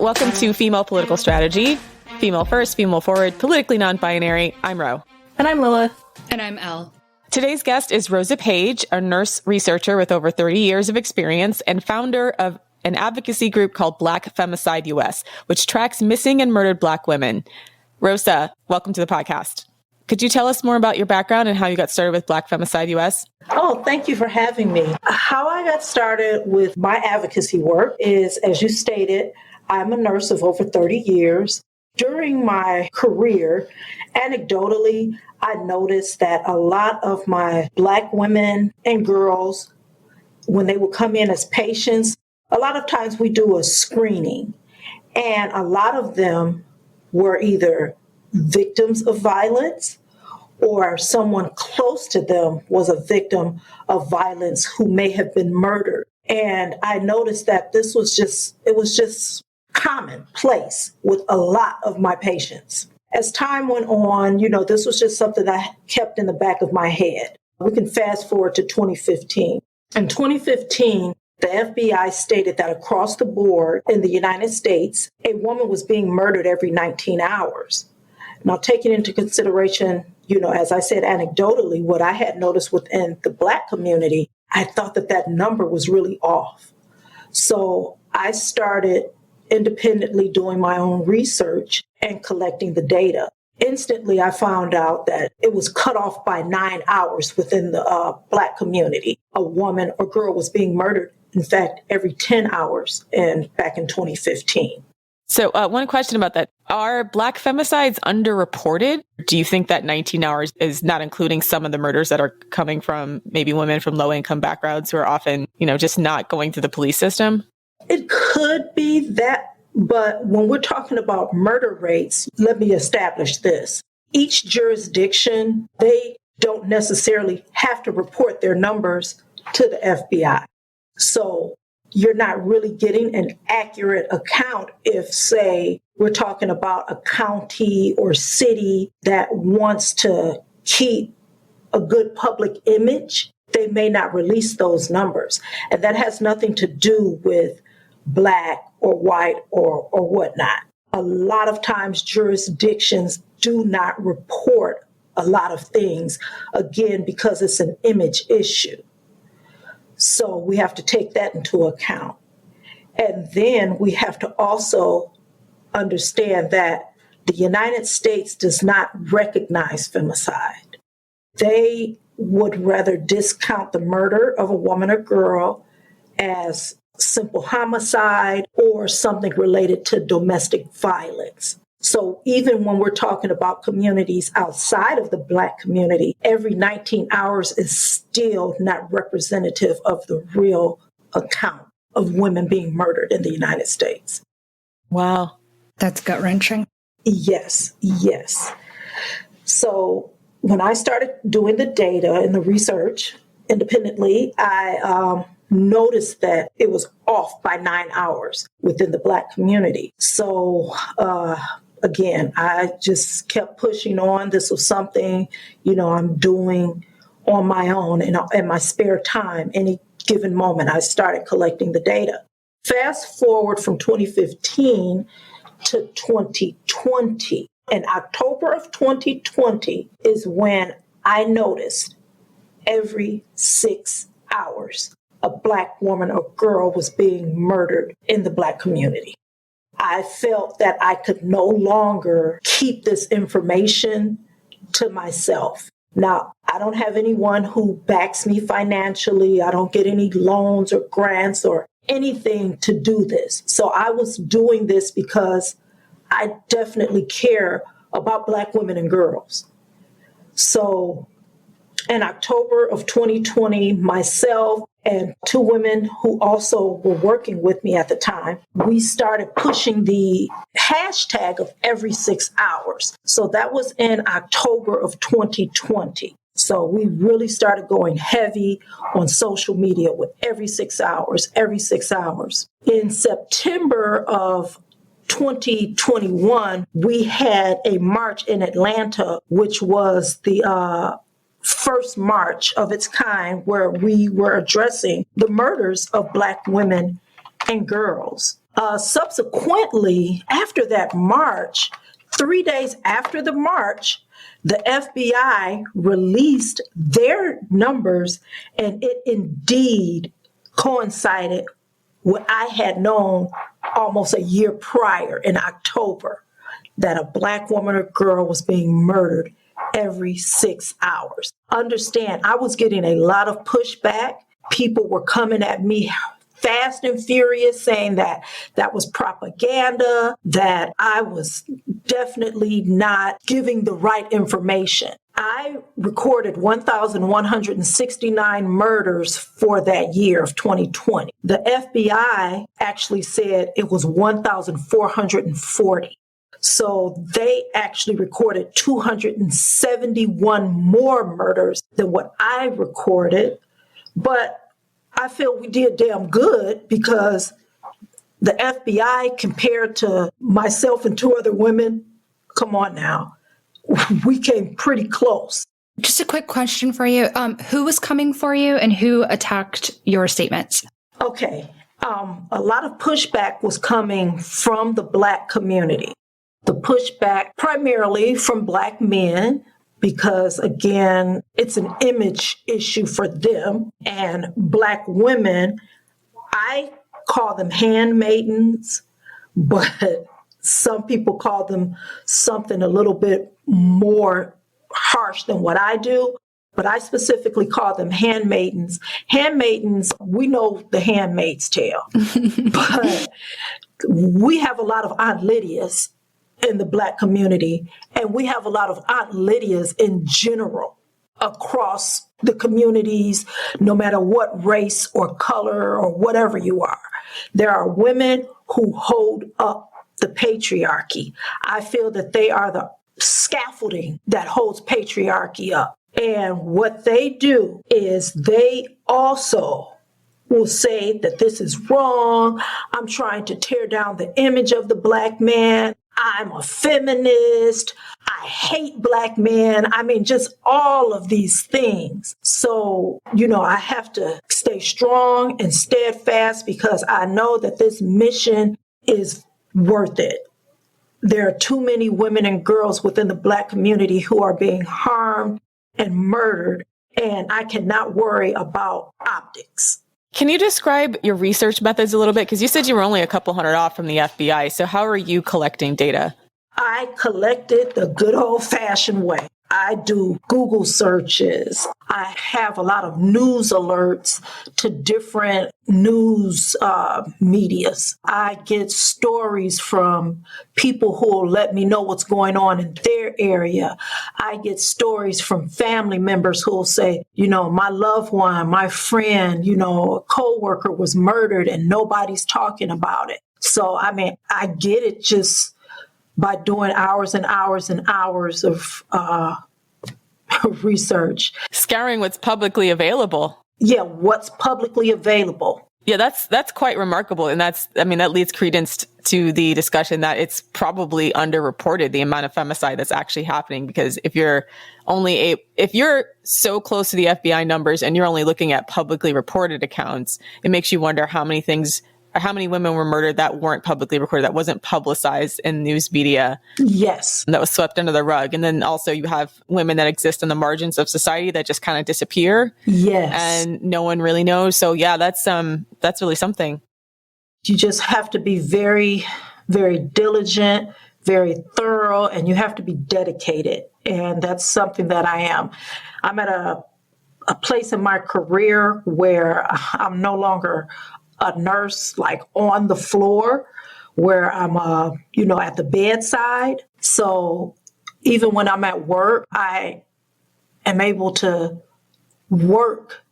Welcome to Female Political Strategy. Female first, female forward, politically non-binary. I'm Ro. And I'm Lilith. And I'm Elle. Today's guest is Rosa Page, a nurse researcher with over 30 years of experience and founder of an advocacy group called Black Femicide US, which tracks missing and murdered Black women. Rosa, welcome to the podcast. Could you tell us more about your background and how you got started with Black Femicide US? Oh, thank you for having me. How I got started with my advocacy work is, as you stated, I'm a nurse of over 30 years. During my career, anecdotally, I noticed that a lot of my Black women and girls, when they would come in as patients, a lot of times we do a screening, and a lot of them were either victims of violence or someone close to them was a victim of violence who may have been murdered. And I noticed that it was just commonplace with a lot of my patients. As time went on, this was just something I kept in the back of my head. We can fast forward to 2015. In 2015, the FBI stated that across the board in the United States, a woman was being murdered every 19 hours. Now, taking into consideration, as I said, anecdotally, what I had noticed within the Black community, I thought that number was really off. So I started independently doing my own research and collecting the data. Instantly, I found out that it was cut off by 9 hours within the Black community. A woman or girl was being murdered, in fact, every 10 hours back in 2015. So one question about that. Are Black femicides underreported? Do you think that 19 hours is not including some of the murders that are coming from maybe women from low-income backgrounds who are often, just not going through the police system? It could be that, but when we're talking about murder rates, let me establish this. Each jurisdiction, they don't necessarily have to report their numbers to the FBI. So you're not really getting an accurate account if, say, we're talking about a county or city that wants to keep a good public image. They may not release those numbers. And that has nothing to do with Black or white or whatnot. A lot of times jurisdictions do not report a lot of things, again, because it's an image issue. So we have to take that into account. And then we have to also understand that the United States does not recognize femicide. They would rather discount the murder of a woman or girl as simple homicide or something related to domestic violence. So even when we're talking about communities outside of the Black community, every 19 hours is still not representative of the real account of women being murdered in the United States. Wow. That's gut-wrenching. Yes. So when I started doing the data and the research independently, I noticed that it was off by 9 hours within the Black community. So, again, I just kept pushing on. This was something, I'm doing on my own and in my spare time. Any given moment, I started collecting the data. Fast forward from 2015 to 2020. In October of 2020 is when I noticed every 6 hours a Black woman or girl was being murdered in the Black community. I felt that I could no longer keep this information to myself. Now, I don't have anyone who backs me financially. I don't get any loans or grants or anything to do this. So I was doing this because I definitely care about Black women and girls. So in October of 2020, myself and two women who also were working with me at the time, we started pushing the hashtag of every 6 hours. So that was in October of 2020. So we really started going heavy on social media with every 6 hours. In September of 2021, we had a march in Atlanta, which was the first march of its kind where we were addressing the murders of Black women and girls. Subsequently, after that march, 3 days after the march, the FBI released their numbers, and it indeed coincided what I had known almost a year prior in October, that a Black woman or girl was being murdered every 6 hours. Understand, I was getting a lot of pushback. People were coming at me fast and furious, saying that that was propaganda, that I was definitely not giving the right information. I recorded 1,169 murders for that year of 2020. The FBI actually said it was 1,440. So they actually recorded 271 more murders than what I recorded. But I feel we did damn good, because the FBI, compared to myself and two other women, come on now, we came pretty close. Just a quick question for you. Who was coming for you and who attacked your statements? Okay. A lot of pushback was coming from the Black community. The pushback primarily from Black men, because again, it's an image issue for them. And Black women, I call them handmaidens, but some people call them something a little bit more harsh than what I do. But I specifically call them handmaidens. Handmaidens, we know the Handmaid's Tale, but we have a lot of Aunt Lydias in the Black community, and we have a lot of Aunt Lydias in general across the communities, no matter what race or color or whatever you are. There are women who hold up the patriarchy. I feel that they are the scaffolding that holds patriarchy up. And what they do is they also will say that this is wrong. I'm trying to tear down the image of the Black man. I'm a feminist. I hate Black men. I mean, just all of these things. So, I have to stay strong and steadfast, because I know that this mission is worth it. There are too many women and girls within the Black community who are being harmed and murdered, and I cannot worry about optics. Can you describe your research methods a little bit? Because you said you were only a couple hundred off from the FBI. So how are you collecting data? I collected the good old-fashioned way. I do Google searches. I have a lot of news alerts to different news medias. I get stories from people who will let me know what's going on in their area. I get stories from family members who will say, my loved one, my friend, a coworker was murdered and nobody's talking about it. So, I get it just by doing hours and hours and hours of research. Scouring what's publicly available. Yeah, what's publicly available. Yeah, that's quite remarkable. And that leads credence to the discussion that it's probably underreported, the amount of femicide that's actually happening. Because if you're so close to the FBI numbers and you're only looking at publicly reported accounts, it makes you wonder how many women were murdered that weren't publicly recorded, that wasn't publicized in news media. Yes. That was swept under the rug. And then also you have women that exist in the margins of society that just kind of disappear. Yes. And no one really knows. So yeah, that's really something. You just have to be very, very diligent, very thorough, and you have to be dedicated. And that's something that I am. I'm at a place in my career where I'm no longer a nurse, like on the floor, where I'm, at the bedside. So even when I'm at work, I am able to work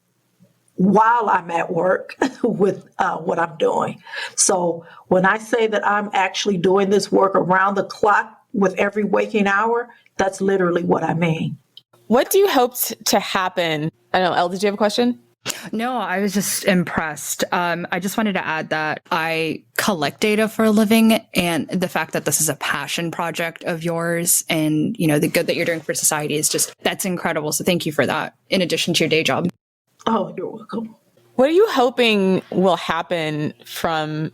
while I'm at work with what I'm doing. So when I say that I'm actually doing this work around the clock with every waking hour, that's literally what I mean. What do you hope to happen? I don't know, Elle, did you have a question? No, I was just impressed. I just wanted to add that I collect data for a living, and the fact that this is a passion project of yours and, the good that you're doing for society is that's incredible. So thank you for that, in addition to your day job. Oh, you're welcome. What are you hoping will happen from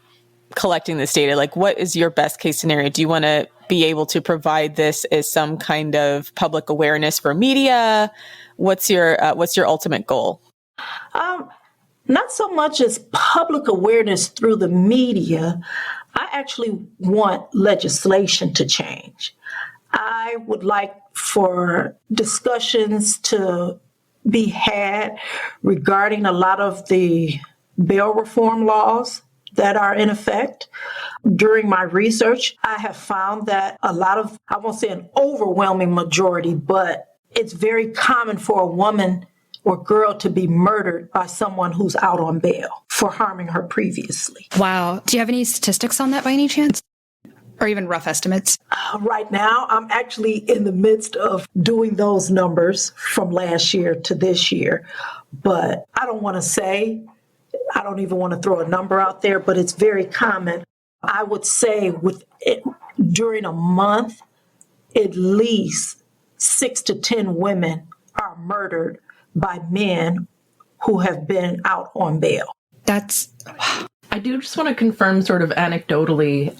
collecting this data? Like, what is your best case scenario? Do you want to be able to provide this as some kind of public awareness for media? What's your ultimate goal? Not so much as public awareness through the media. I actually want legislation to change. I would like for discussions to be had regarding a lot of the bail reform laws that are in effect. During my research, I have found that a lot of, I won't say an overwhelming majority, but it's very common for a woman or girl to be murdered by someone who's out on bail for harming her previously. Wow. Do you have any statistics on that by any chance? Or even rough estimates? Right now, I'm actually in the midst of doing those numbers from last year to this year. But I don't want to say, I don't even want to throw a number out there, but it's very common. I would say during a month, at least 6 to 10 women are murdered by men who have been out on bail. I do just want to confirm sort of anecdotally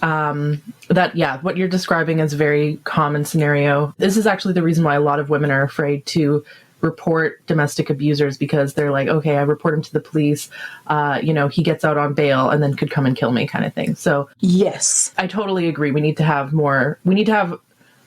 that, yeah, what you're describing is a very common scenario. This is actually the reason why a lot of women are afraid to report domestic abusers, because they're like, okay, I report him to the police, he gets out on bail and then could come and kill me kind of thing. So yes, I totally agree. We need to have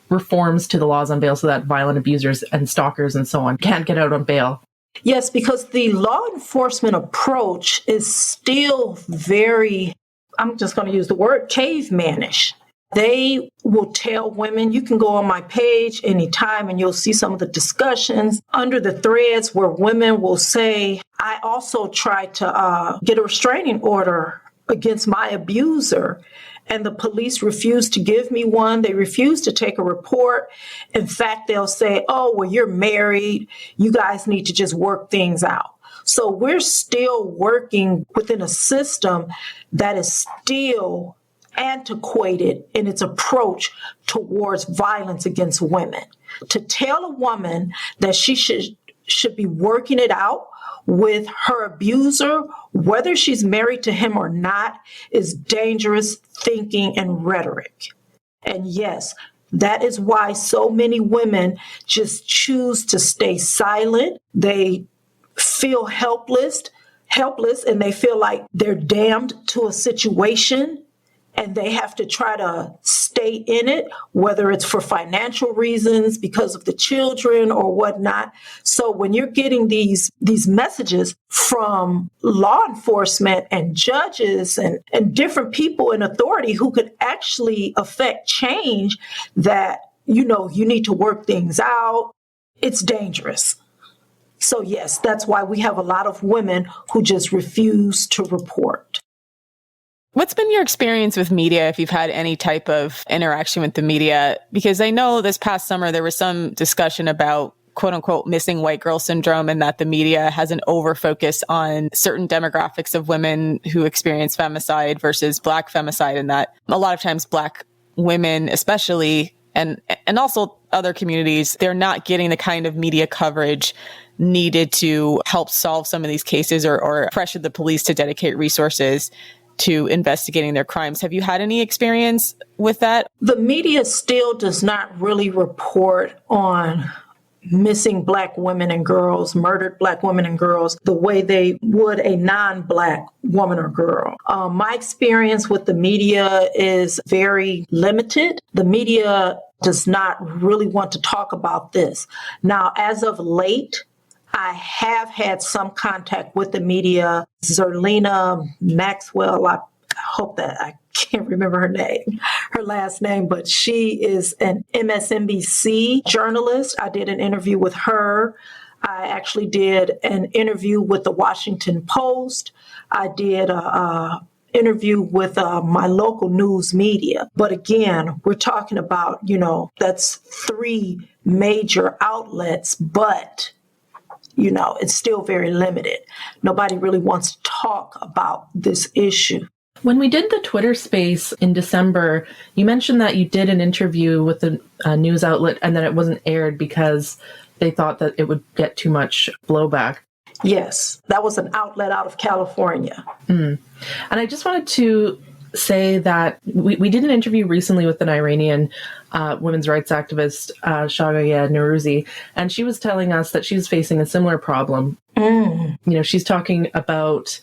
reforms to the laws on bail so that violent abusers and stalkers and so on can't get out on bail. Yes, because the law enforcement approach is still very, I'm just going to use the word, cavemanish. They will tell women, you can go on my page anytime and you'll see some of the discussions under the threads where women will say, I also tried to get a restraining order against my abuser, and the police refused to give me one. They refused to take a report. In fact, they'll say, oh, well, you're married. You guys need to just work things out. So we're still working within a system that is still antiquated in its approach towards violence against women. To tell a woman that she should be working it out with her abuser, whether she's married to him or not, is dangerous thinking and rhetoric. And yes, that is why so many women just choose to stay silent. They feel helpless, and they feel like they're damned to a situation, and they have to try to stay in it, whether it's for financial reasons, because of the children or whatnot. So when you're getting these messages from law enforcement and judges and different people in authority who could actually affect change, that, you need to work things out, it's dangerous. So yes, that's why we have a lot of women who just refuse to report. What's been your experience with media, if you've had any type of interaction with the media? Because I know this past summer there was some discussion about quote unquote missing white girl syndrome, and that the media has an over focus on certain demographics of women who experience femicide versus Black femicide, and that a lot of times Black women especially, and also other communities, they're not getting the kind of media coverage needed to help solve some of these cases or pressure the police to dedicate resources to investigating their crimes. Have you had any experience with that? The media still does not really report on missing Black women and girls, murdered Black women and girls, the way they would a non-Black woman or girl. My experience with the media is very limited. The media does not really want to talk about this. Now, as of late, I have had some contact with the media. Zerlina Maxwell, I hope that I can't remember her last name, but she is an MSNBC journalist. I did an interview with her. I actually did an interview with the Washington Post. I did an interview with my local news media. But again, we're talking about, that's 3 major outlets, but it's still very limited. Nobody really wants to talk about this issue. When we did the Twitter space in December, you mentioned that you did an interview with a news outlet and that it wasn't aired because they thought that it would get too much blowback. Yes, that was an outlet out of California. And I just wanted to say that we did an interview recently with an Iranian women's rights activist, Shagaya Nourouzi, and she was telling us that she's facing a similar problem. She's talking about,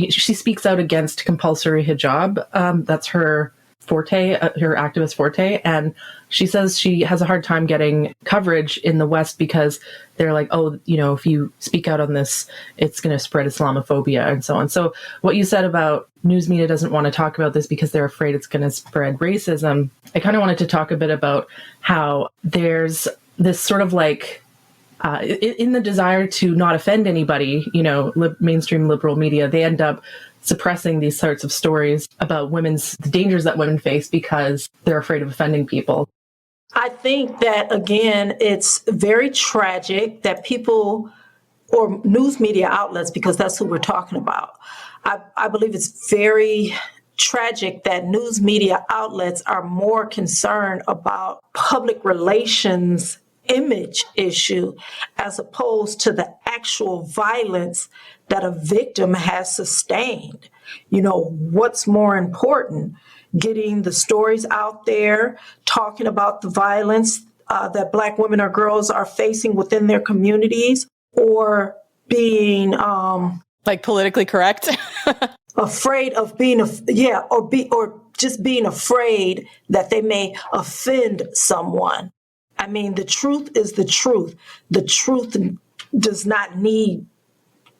she speaks out against compulsory hijab. That's her forte, her activist forte. And she says she has a hard time getting coverage in the West because they're like, oh, if you speak out on this, it's going to spread Islamophobia and so on. So what you said about news media doesn't want to talk about this because they're afraid it's going to spread racism. I kind of wanted to talk a bit about how there's this sort of like, in the desire to not offend anybody, mainstream liberal media, they end up suppressing these sorts of stories about the dangers that women face because they're afraid of offending people. I think that, again, it's very tragic that people or news media outlets, because that's who we're talking about. I believe it's very tragic that news media outlets are more concerned about public relations image issue as opposed to the actual violence that a victim has sustained. What's more important? Getting the stories out there, talking about the violence that Black women or girls are facing within their communities, or being like politically correct, afraid of being, or just being afraid that they may offend someone. I mean, the truth is the truth. The truth does not need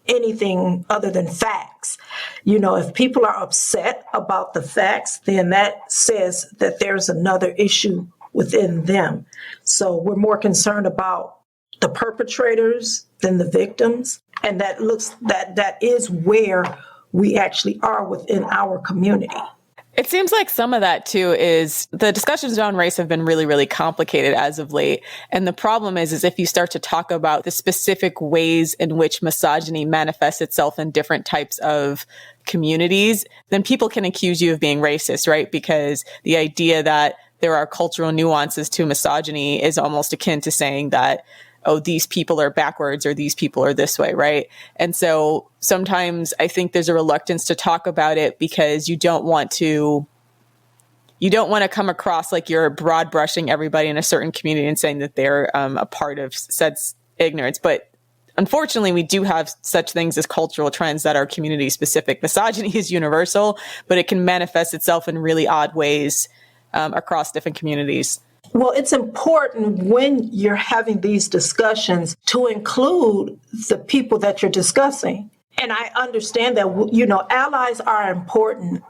anything other than facts. If people are upset about the facts, then that says that there's another issue within them. So we're more concerned about the perpetrators than the victims. And that is where we actually are within our community. It seems like some of that, too, is the discussions around race have been really, really complicated as of late. And the problem is if you start to talk about the specific ways in which misogyny manifests itself in different types of communities, then people can accuse you of being racist, right? Because the idea that there are cultural nuances to misogyny is almost akin to saying that, oh, these people are backwards or these people are this way, right? And so sometimes I think there's a reluctance to talk about it because you don't want to come across like you're broad brushing everybody in a certain community and saying that they're a part of said ignorance. But unfortunately, we do have such things as cultural trends that are community specific. Misogyny is universal, but it can manifest itself in really odd ways across different communities. Well, it's important when you're having these discussions to include the people that you're discussing. And I understand that, allies are important,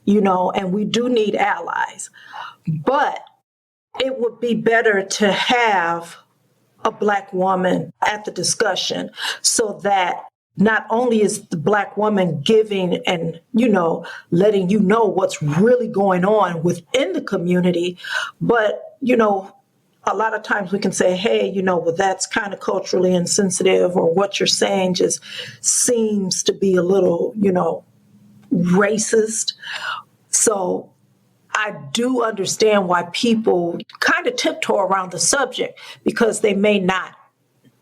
and we do need allies. But it would be better to have a Black woman at the discussion so that not only is the Black woman giving and, letting you know what's really going on within the community, but, a lot of times we can say, hey, well, that's kind of culturally insensitive, or what you're saying just seems to be a little, racist. So I do understand why people kind of tiptoe around the subject because they may not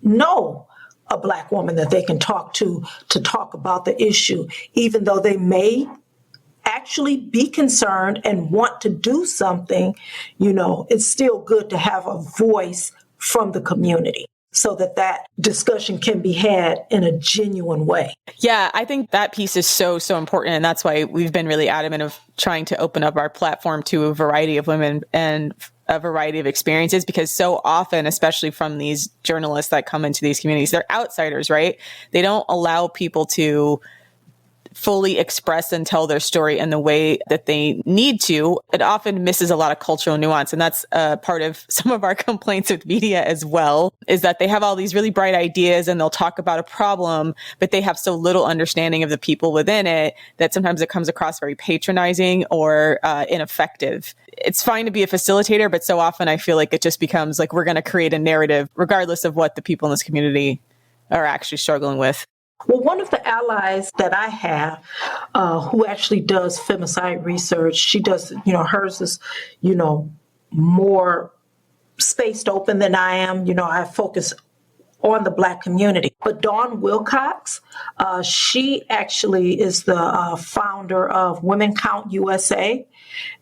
know a Black woman that they can talk to talk about the issue, even though they may actually be concerned and want to do something. It's still good to have a voice from the community so that discussion can be had in a genuine way. Yeah, I think that piece is so important. And that's why we've been really adamant of trying to open up our platform to a variety of women and a variety of experiences, because so often, especially from these journalists that come into these communities, they're outsiders, right? They don't allow people to fully express and tell their story in the way that they need to. It often misses a lot of cultural nuance. And that's part of some of our complaints with media as well, is that they have all these really bright ideas and they'll talk about a problem, but they have so little understanding of the people within it that sometimes it comes across very patronizing or ineffective. It's fine to be a facilitator, but so often I feel like it just becomes like we're going to create a narrative regardless of what the people in this community are actually struggling with. Well, one of the allies that I have who actually does femicide research, she does, hers is, more spaced open than I am. I focus on the Black community. But Dawn Wilcox, she actually is the founder of Women Count USA,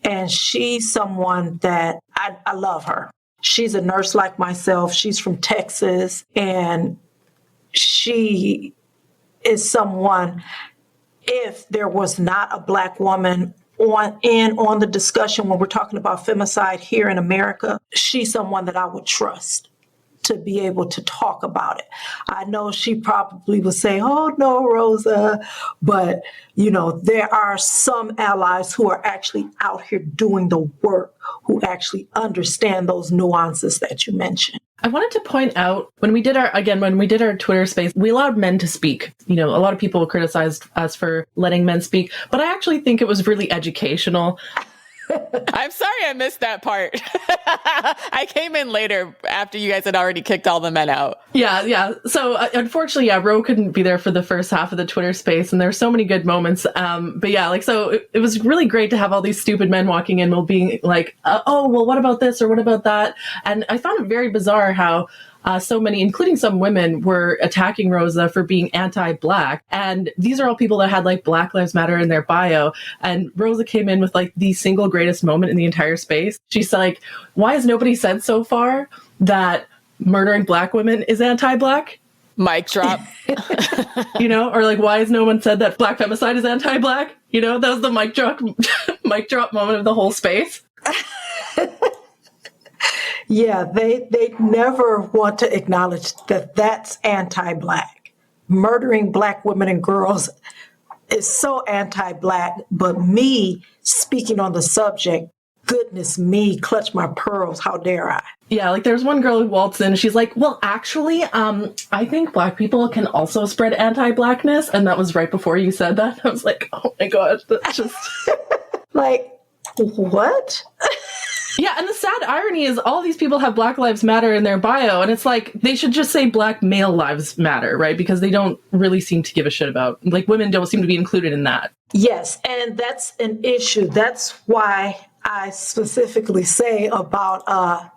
and she's someone that I love her. She's a nurse like myself. She's from Texas, and she is someone, if there was not a Black woman on the discussion when we're talking about femicide here in America, she's someone that I would trust to be able to talk about it. I know she probably would say, oh no, Rosa, but there are some allies who are actually out here doing the work, who actually understand those nuances that you mentioned. I wanted to point out when we did our Twitter space, we allowed men to speak. A lot of people criticized us for letting men speak, but I actually think it was really educational. I'm sorry I missed that part. I came in later after you guys had already kicked all the men out. Yeah. So unfortunately, Ro couldn't be there for the first half of the Twitter space, and there's so many good moments. But yeah, so it was really great to have all these stupid men walking in while being like, oh, well, what about this or what about that? And I found it very bizarre how so many, including some women, were attacking Rosa for being anti-Black. And these are all people that had Black Lives Matter in their bio. And Rosa came in with the single greatest moment in the entire space. She's like, why has nobody said so far that murdering Black women is anti-Black? Mic drop. Or why has no one said that Black femicide is anti-Black? That was the mic drop moment of the whole space. Yeah, they never want to acknowledge that that's anti-Black. Murdering Black women and girls is so anti-Black, but me speaking on the subject, goodness me, clutch my pearls, how dare I? Yeah, there's one girl who waltzed in and she's like, well, actually, I think Black people can also spread anti-Blackness. And that was right before you said that. I was like, oh my gosh, that's just... what? Yeah, and the sad irony is all these people have Black Lives Matter in their bio, and it's they should just say Black male lives matter, right? Because they don't really seem to give a shit about, women don't seem to be included in that. Yes, and that's an issue. That's why I specifically say about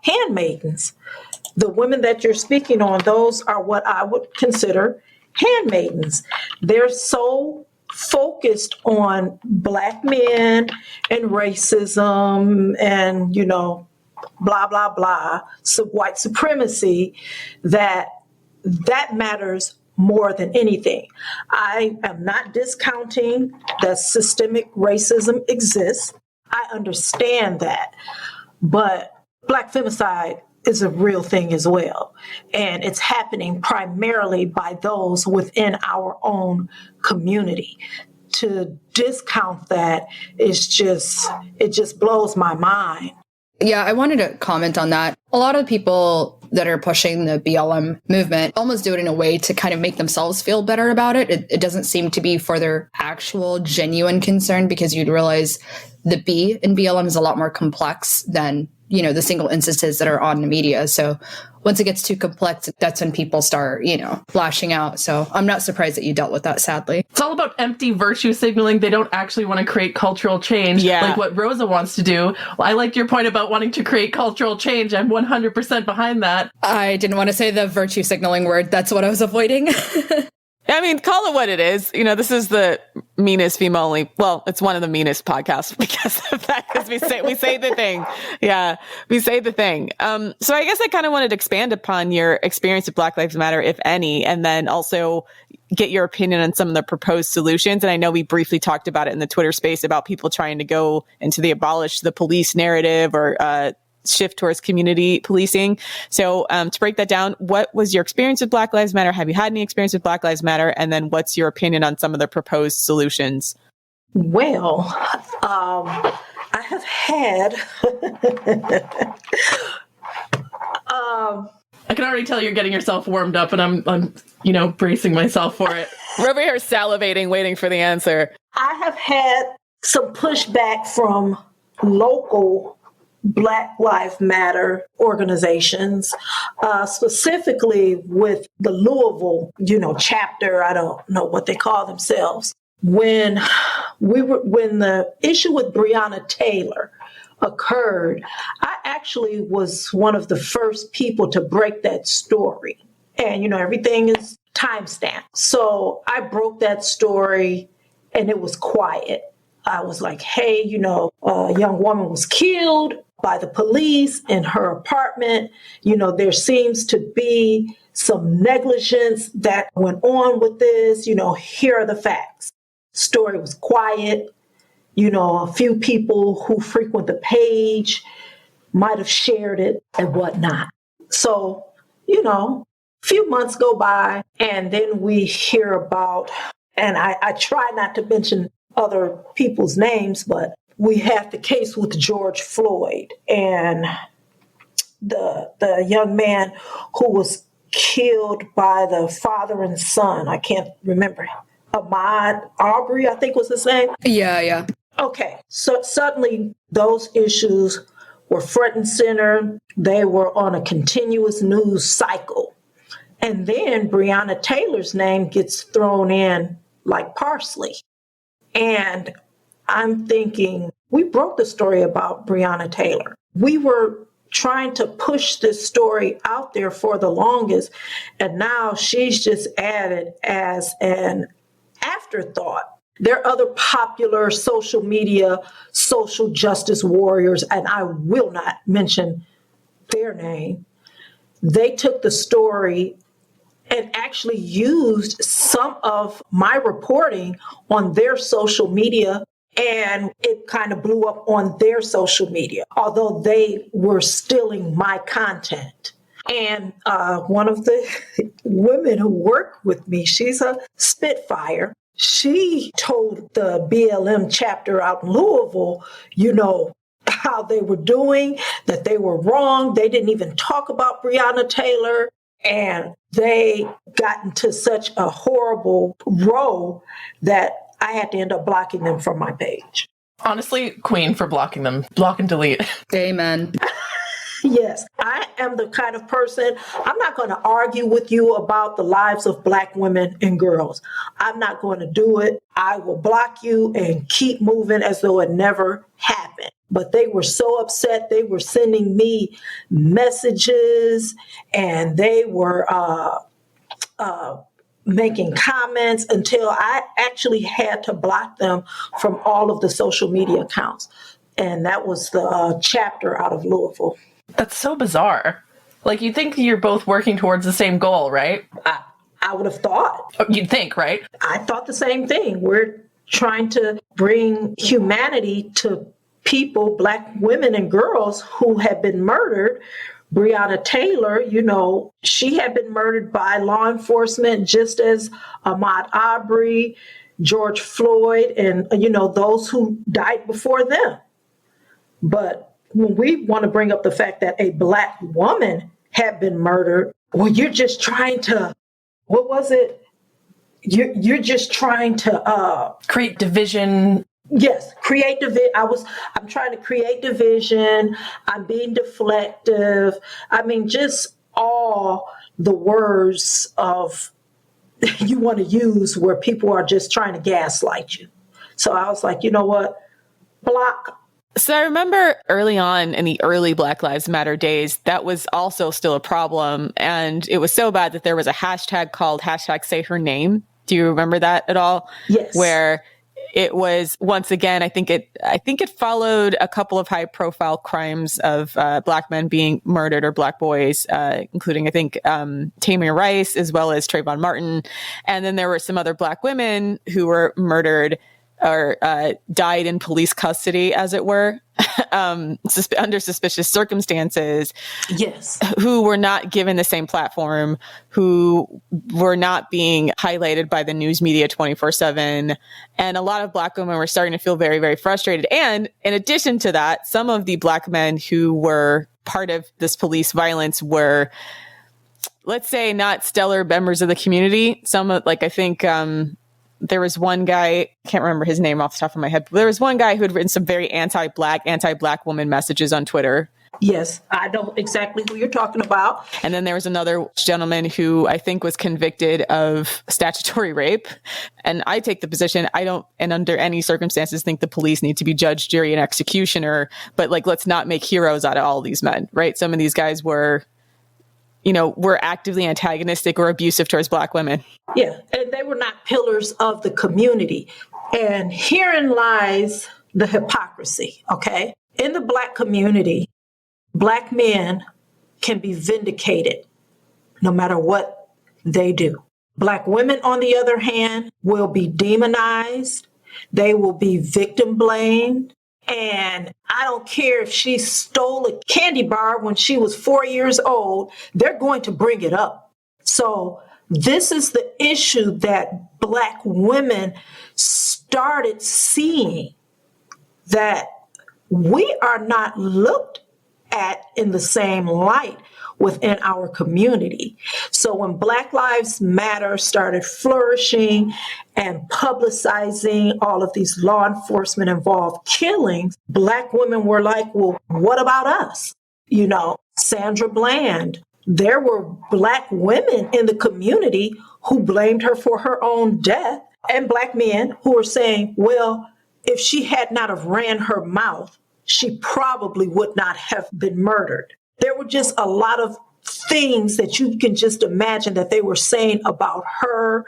handmaidens. The women that you're speaking on, those are what I would consider handmaidens. They're so focused on Black men and racism and, blah, blah, blah, white supremacy, that matters more than anything. I am not discounting that systemic racism exists. I understand that. But Black femicide is a real thing as well. And it's happening primarily by those within our own community. To discount that is it just blows my mind. Yeah, I wanted to comment on that. A lot of people that are pushing the BLM movement almost do it in a way to kind of make themselves feel better about it. It doesn't seem to be for their actual genuine concern, because you'd realize the B in BLM is a lot more complex than the single instances that are on the media. So once it gets too complex, that's when people start, flashing out. So I'm not surprised that you dealt with that, sadly. It's all about empty virtue signaling. They don't actually want to create cultural change like what Rosa wants to do. Well, I liked your point about wanting to create cultural change. I'm 100% behind that. I didn't want to say the virtue signaling word. That's what I was avoiding. I mean, call it what it is. This is the meanest female only. Well, it's one of the meanest podcasts because of that, because we say the thing. Yeah, we say the thing. So I guess I kind of wanted to expand upon your experience with Black Lives Matter, if any, and then also get your opinion on some of the proposed solutions. And I know we briefly talked about it in the Twitter space about people trying to go into the abolish the police narrative or shift towards community policing. So to break that down, what was your experience with Black Lives Matter? Have you had any experience with Black Lives Matter? And then what's your opinion on some of the proposed solutions? Well, I have had... I can already tell you're getting yourself warmed up, and I'm bracing myself for it. We're over here salivating, waiting for the answer. I have had some pushback from local Black Lives Matter organizations, specifically with the Louisville, chapter. I don't know what they call themselves. When the issue with Breonna Taylor occurred, I actually was one of the first people to break that story And, everything is timestamped. So I broke that story and it was quiet. I was like, hey, a young woman was killed by the police in her apartment. There seems to be some negligence that went on with this. Here are the facts. Story was quiet. A few people who frequent the page might have shared it and whatnot. So, few months go by and then we hear about, and I try not to mention other people's names, but we have the case with George Floyd and the young man who was killed by the father and son. I can't remember. Ahmaud Arbery, I think was his name. Yeah. Okay, so suddenly those issues were front and center. They were on a continuous news cycle. And then Breonna Taylor's name gets thrown in like parsley. And I'm thinking, we broke the story about Breonna Taylor. We were trying to push this story out there for the longest. And now she's just added as an afterthought. There are other popular social media, social justice warriors, and I will not mention their name. They took the story and actually used some of my reporting on their social media, and it kind of blew up on their social media, although they were stealing my content. And one of the women who work with me, she's a Spitfire. She told the BLM chapter out in Louisville, how they were doing, that they were wrong. They didn't even talk about Breonna Taylor. And they got into such a horrible row that I had to end up blocking them from my page. Honestly, queen for blocking them. Block and delete. Amen. Yes, I am the kind of person, I'm not going to argue with you about the lives of Black women and girls. I'm not going to do it. I will block you and keep moving as though it never happened. But they were so upset. They were sending me messages and they were making comments until I actually had to block them from all of the social media accounts. And that was the chapter out of Louisville. That's so bizarre. Like, you think you're both working towards the same goal, right? I would have thought. You'd think, right? I thought the same thing. We're trying to bring humanity to people, Black women and girls who have been murdered. Breonna Taylor, she had been murdered by law enforcement just as Ahmaud Arbery, George Floyd, and, those who died before them. But when we want to bring up the fact that a Black woman had been murdered, well, you're just trying to, what was it? You're just trying to create division. Yes, create division. I'm trying to create division. I'm being deflective. I mean, just all the words of you want to use where people are just trying to gaslight you. So I was like, you know what? Block. So I remember early on in the early Black Lives Matter days, that was also still a problem. And it was so bad that there was a hashtag called #SayHerName. Do you remember that at all? Yes. Where it was, once again, I think it followed a couple of high profile crimes of Black men being murdered, or Black boys, including, I think, Tamir Rice, as well as Trayvon Martin. And then there were some other Black women who were murdered or died in police custody, as it were, under suspicious circumstances. Yes. Who were not given the same platform, who were not being highlighted by the news media 24/7. And a lot of Black women were starting to feel very, very frustrated. And in addition to that, some of the Black men who were part of this police violence were, let's say, not stellar members of the community. Some, like, I think, there was one guy, can't remember his name off the top of my head, but there was one guy who had written some very anti-Black woman messages on Twitter. Yes, I know exactly who you're talking about. And then there was another gentleman who I think was convicted of statutory rape. And I take the position, I don't, and under any circumstances, think the police need to be judge, jury, and executioner. But, like, let's not make heroes out of all these men, right? Some of these guys were were actively antagonistic or abusive towards Black women. Yeah, and they were not pillars of the community. And herein lies the hypocrisy, okay? In the Black community, Black men can be vindicated no matter what they do. Black women, on the other hand, will be demonized. They will be victim blamed. And I don't care if she stole a candy bar when she was 4 years old, they're going to bring it up. So this is the issue that Black women started seeing, that we are not looked at in the same light within our community. So when Black Lives Matter started flourishing and publicizing all of these law enforcement involved killings, Black women were like, well, what about us? Sandra Bland, there were Black women in the community who blamed her for her own death, and Black men who were saying, well, if she had not have ran her mouth, she probably would not have been murdered. There were just a lot of things that you can just imagine that they were saying about her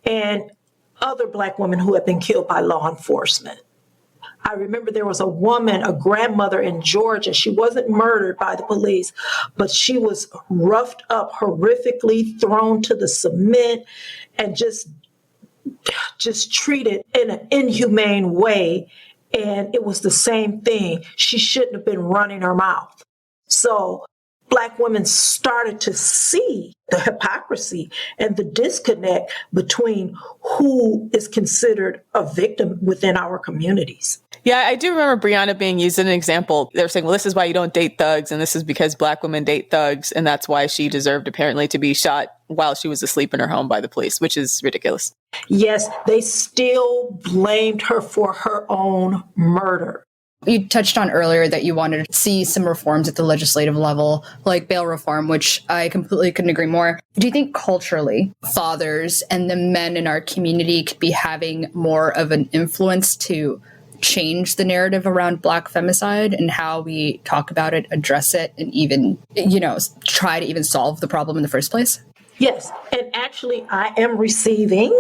and other Black women who had been killed by law enforcement. I remember there was a woman, a grandmother in Georgia. She wasn't murdered by the police, but she was roughed up, horrifically thrown to the cement, and just treated in an inhumane way. And it was the same thing. She shouldn't have been running her mouth. So Black women started to see the hypocrisy and the disconnect between who is considered a victim within our communities. Yeah, I do remember Breonna being used as an example. They're saying, well, this is why you don't date thugs, and this is because Black women date thugs, and that's why she deserved apparently to be shot while she was asleep in her home by the police, which is ridiculous. Yes, they still blamed her for her own murder. You touched on earlier that you wanted to see some reforms at the legislative level, like bail reform, which I completely couldn't agree more. Do you think culturally, fathers and the men in our community could be having more of an influence to change the narrative around Black femicide and how we talk about it, address it, and even, try to even solve the problem in the first place? Yes, and actually I am receiving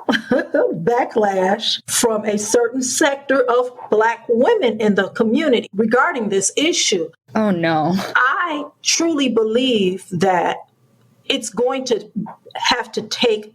backlash from a certain sector of Black women in the community regarding this issue. Oh, no. I truly believe that it's going to have to take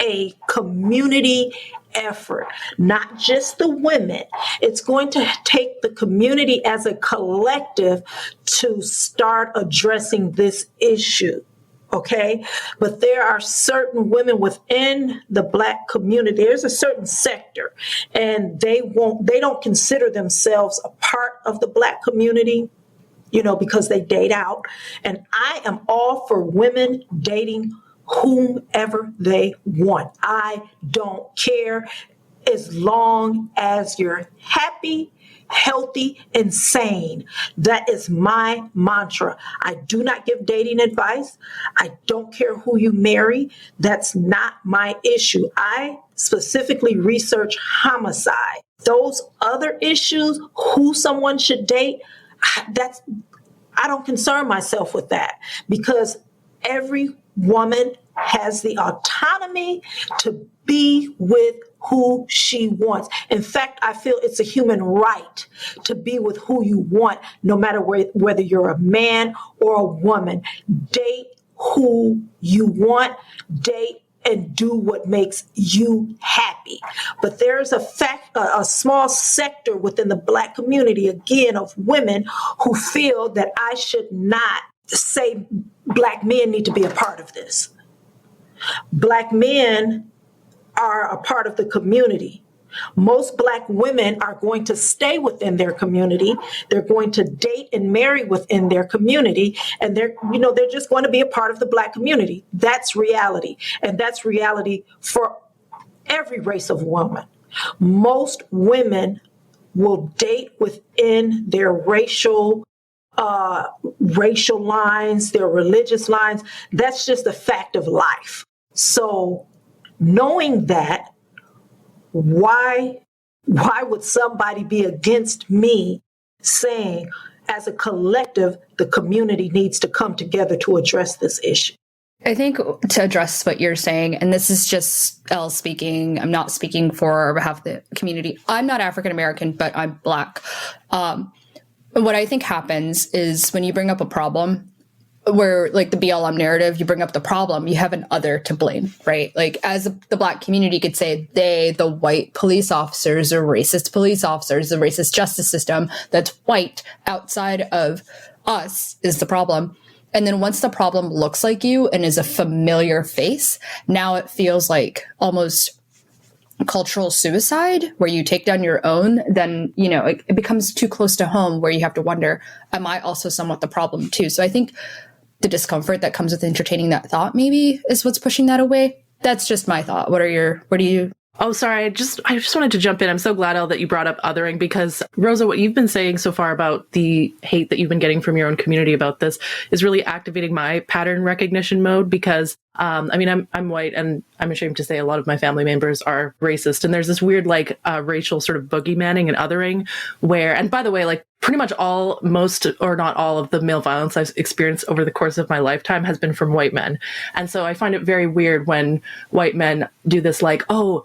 a community effort, not just the women. It's going to take the community as a collective to start addressing this issue. Okay, but there are certain women within the Black community. There's a certain sector, and they don't consider themselves a part of the Black community, because they date out. And I am all for women dating whomever they want. I don't care, as long as you're happy, healthy, and sane. That is my mantra. I do not give dating advice. I don't care who you marry. That's not my issue. I specifically research homicide. Those other issues, who someone should date, I don't concern myself with that, because every woman has the autonomy to be with who she wants. In fact, I feel it's a human right to be with who you want, no matter whether you're a man or a woman. Date who you want, date and do what makes you happy. But there's a small sector within the Black community, again, of women who feel that I should not say Black men need to be a part of this. Black men are a part of the community. Most Black women are going to stay within their community. They're going to date and marry within their community, and they're just going to be a part of the Black community. That's reality, and that's reality for every race of woman. Most women will date within their racial lines, their religious lines. That's just a fact of life. So knowing that, why would somebody be against me saying, as a collective, the community needs to come together to address this issue. I think to address what you're saying, and this is just Elle speaking, I'm not speaking for or behalf of the community. I'm not African American, but I'm Black. What I think happens is when you bring up a problem, where like the BLM narrative, you bring up the problem, you have an other to blame, right? Like as the Black community could say, they, the white police officers or racist police officers, the racist justice system that's white outside of us is the problem. And then once the problem looks like you and is a familiar face, now it feels like almost cultural suicide where you take down your own, then, you know, it becomes too close to home where you have to wonder, am I also somewhat the problem too? So I think the discomfort that comes with entertaining that thought maybe is what's pushing that away. That's just my thought. What do you? Oh, sorry. I just wanted to jump in. I'm so glad, Elle, that you brought up othering, because Rosa, what you've been saying so far about the hate that you've been getting from your own community about this is really activating my pattern recognition mode, because I mean, I'm white, and I'm ashamed to say a lot of my family members are racist. And there's this weird, like, racial sort of boogeymanning and othering where, and by the way, like, pretty much most or not all of the male violence I've experienced over the course of my lifetime has been from white men. And so I find it very weird when white men do this, like, oh,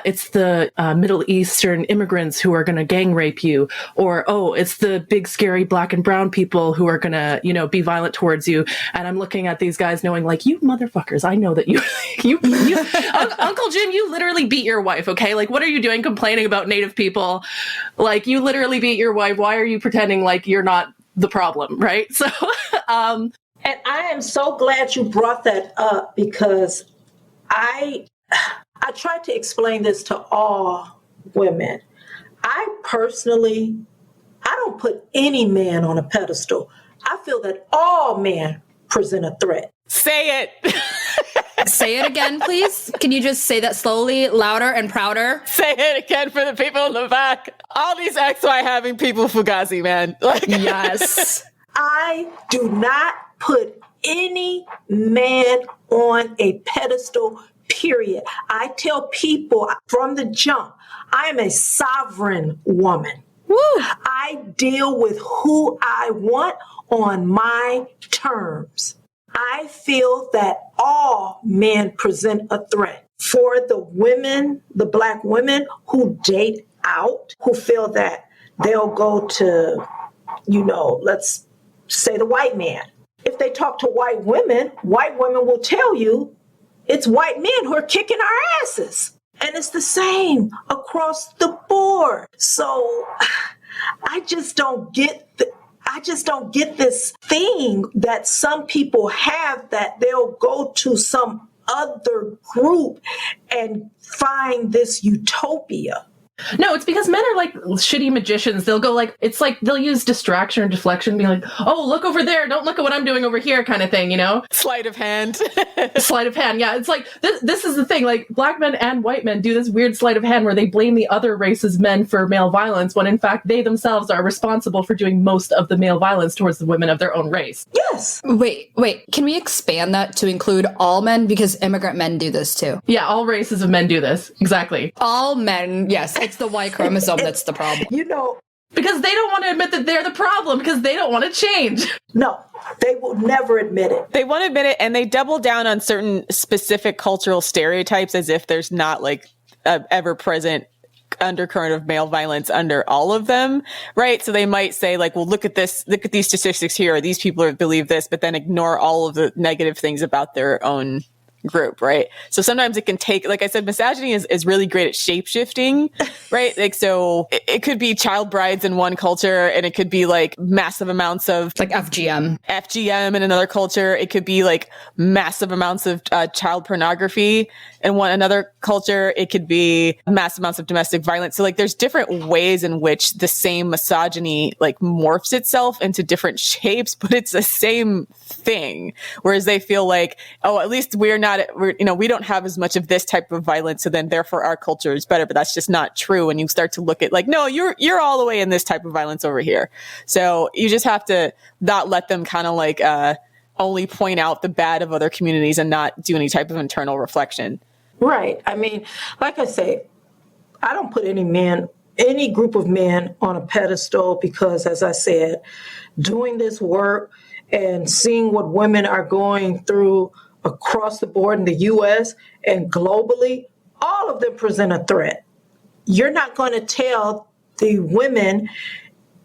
it's the Middle Eastern immigrants who are going to gang rape you, or, oh, it's the big scary Black and brown people who are going to, you know, be violent towards you. And I'm looking at these guys knowing, like, you motherfuckers, I know that you Uncle Jim, you literally beat your wife. Okay. Like, what are you doing complaining about Native people? Like, you literally beat your wife. Why are you pretending like you're not the problem? Right. So, and I am so glad you brought that up, because I try to explain this to all women. I don't put any man on a pedestal. I feel that all men present a threat. Say it. Say it again, please. Can you just say that slowly, louder and prouder? Say it again for the people in the back. All these XY having people Fugazi, man. Like, yes. I do not put any man on a pedestal, period. I tell people from the jump, I am a sovereign woman. Woo. I deal with who I want on my terms. I feel that all men present a threat. For the women, the Black women who date out, who feel that they'll go to, you know, let's say the white man. If they talk to white women will tell you it's white men who are kicking our asses. And it's the same across the board. So I just don't get this thing that some people have, that they'll go to some other group and find this utopia. No, it's because men are like shitty magicians. They'll go like, it's like they'll use distraction or deflection, being like, oh, look over there. Don't look at what I'm doing over here, kind of thing, you know? Sleight of hand. Sleight of hand. Yeah. It's like, this is the thing. Like, Black men and white men do this weird sleight of hand where they blame the other race's men for male violence, when in fact they themselves are responsible for doing most of the male violence towards the women of their own race. Yes. Wait. Can we expand that to include all men? Because immigrant men do this too. Yeah. All races of men do this. Exactly. All men. Yes. It's the Y chromosome that's the problem. You know, because they don't want to admit that they're the problem, because they don't want to change. No, they will never admit it. They won't admit it, and they double down on certain specific cultural stereotypes as if there's not like a ever-present undercurrent of male violence under all of them, right? So they might say like, well, look at this, look at these statistics here, these people believe this, but then ignore all of the negative things about their own group, right? So sometimes it can take, like I said, misogyny is really great at shape-shifting, right? Like, so it could be child brides in one culture, and it could be like massive amounts of like FGM in another culture. It could be like massive amounts of child pornography in another culture. It could be massive amounts of domestic violence. So like there's different ways in which the same misogyny like morphs itself into different shapes, but it's the same thing. Whereas they feel like, oh, at least we don't have as much of this type of violence, so then therefore our culture is better. But that's just not true when you start to look at like, no, you're all the way in this type of violence over here. So you just have to not let them kind of like only point out the bad of other communities and not do any type of internal reflection. Right. I mean, like I say, I don't put any men any group of men on a pedestal because, as I said, doing this work and seeing what women are going through across the board in the US and globally, all of them present a threat. You're not going to tell the women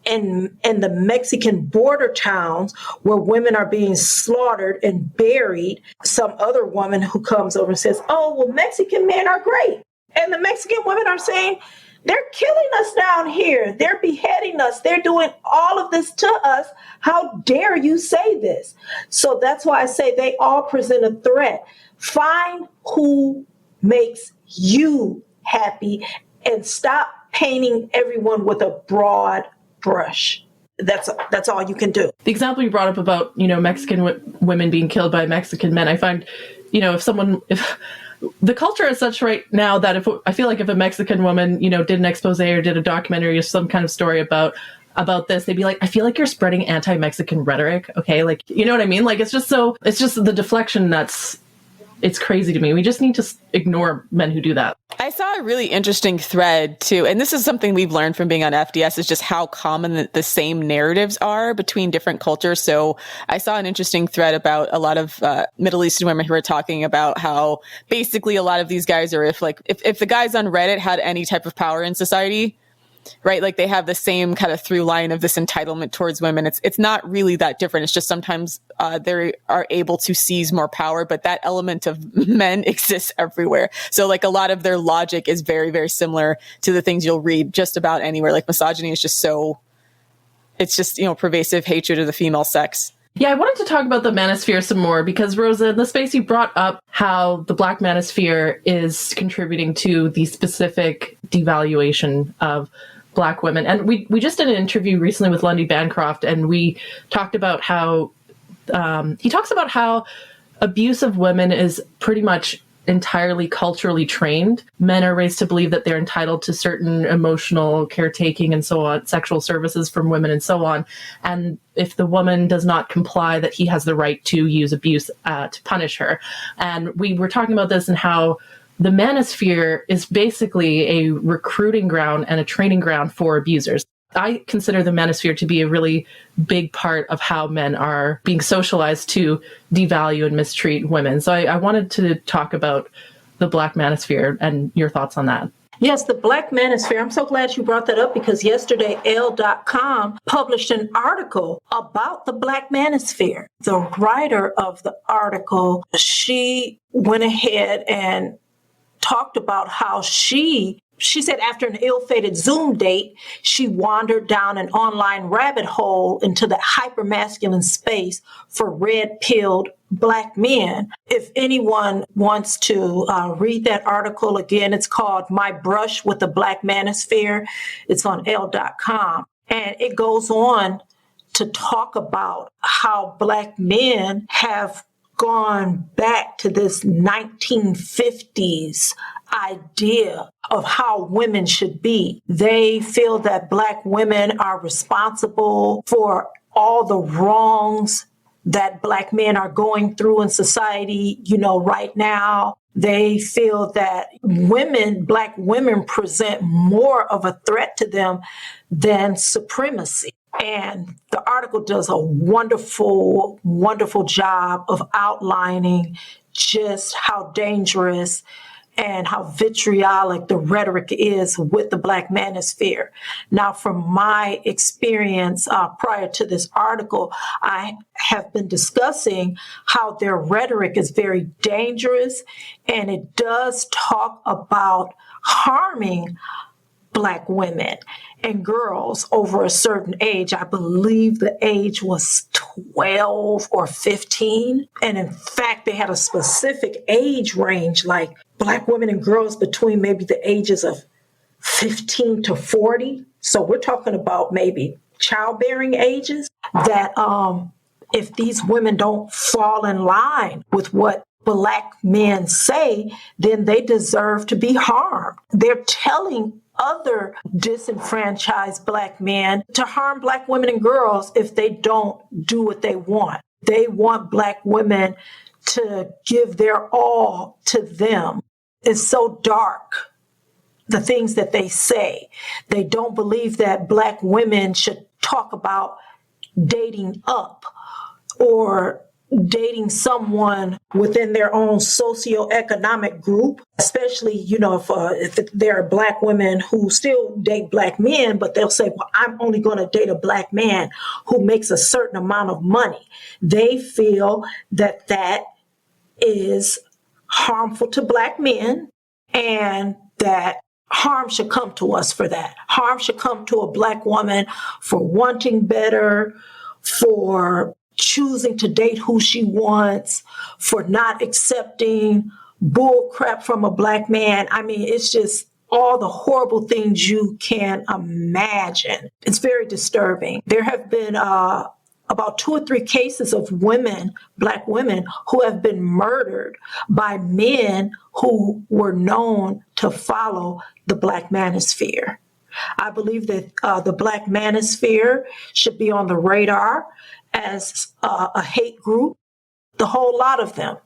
in the Mexican border towns where women are being slaughtered and buried, some other woman who comes over and says, oh, well, Mexican men are great. And the Mexican women are saying, they're killing us down here. They're beheading us. They're doing all of this to us. How dare you say this? So that's why I say they all present a threat. Find who makes you happy and stop painting everyone with a broad brush. That's all you can do. The example you brought up about, Mexican women being killed by Mexican men, I find, if the culture is such right now that I feel like if a Mexican woman, did an expose or did a documentary or some kind of story about this, they'd be like, I feel like you're spreading anti-Mexican rhetoric. Okay. Like, you know what I mean? Like, it's just the deflection it's crazy to me. We just need to ignore men who do that. I saw a really interesting thread too, and this is something we've learned from being on FDS, is just how common the same narratives are between different cultures. So I saw an interesting thread about a lot of Middle Eastern women who were talking about how basically a lot of these guys are, if the guys on Reddit had any type of power in society, right? Like they have the same kind of through line of this entitlement towards women. It's not really that different. It's just sometimes they are able to seize more power, but that element of men exists everywhere. So like a lot of their logic is very, very similar to the things you'll read just about anywhere. Like misogyny is just it's just, pervasive hatred of the female sex. Yeah, I wanted to talk about the manosphere some more because, Rosa, in the space you brought up how the Black manosphere is contributing to the specific devaluation of Black women. And we just did an interview recently with Lundy Bancroft, and we talked about how he talks about how abuse of women is pretty much entirely culturally trained. Men are raised to believe that they're entitled to certain emotional caretaking and so on, sexual services from women and so on. And if the woman does not comply, that he has the right to use abuse to punish her. And we were talking about this and how the manosphere is basically a recruiting ground and a training ground for abusers. I consider the manosphere to be a really big part of how men are being socialized to devalue and mistreat women. So I wanted to talk about the Black manosphere and your thoughts on that. Yes, the Black manosphere. I'm so glad you brought that up because yesterday, Elle.com published an article about the Black manosphere. The writer of the article, she went ahead and talked about how she said after an ill-fated Zoom date, she wandered down an online rabbit hole into the hypermasculine space for red-pilled Black men. If anyone wants to read that article again, it's called My Brush with the Black Manosphere. It's on Elle.com. And it goes on to talk about how Black men have gone back to this 1950s idea of how women should be. They feel that Black women are responsible for all the wrongs that Black men are going through in society, right now. They feel that Black women present more of a threat to them than supremacy. And the article does a wonderful, wonderful job of outlining just how dangerous and how vitriolic the rhetoric is with the Black manosphere. Now, from my experience prior to this article, I have been discussing how their rhetoric is very dangerous, and it does talk about harming Black women and girls over a certain age. I believe the age was 12 or 15. And in fact, they had a specific age range, like Black women and girls between maybe the ages of 15 to 40. So we're talking about maybe childbearing ages, that if these women don't fall in line with what Black men say, then they deserve to be harmed. They're telling other disenfranchised Black men to harm Black women and girls if they don't do what they want. They want Black women to give their all to them. It's so dark the things that they say. They don't believe that Black women should talk about dating up or dating someone within their own socioeconomic group, especially, if there are Black women who still date Black men, but they'll say, well, I'm only going to date a Black man who makes a certain amount of money. They feel that that is harmful to Black men and that harm should come to us for that. Harm should come to a Black woman for wanting better, for choosing to date who she wants, for not accepting bull crap from a Black man. I mean, it's just all the horrible things you can imagine. It's very disturbing. There have been about 2 or 3 cases of women, Black women, who have been murdered by men who were known to follow the Black manosphere. I believe that the Black manosphere should be on the radar as a hate group, the whole lot of them,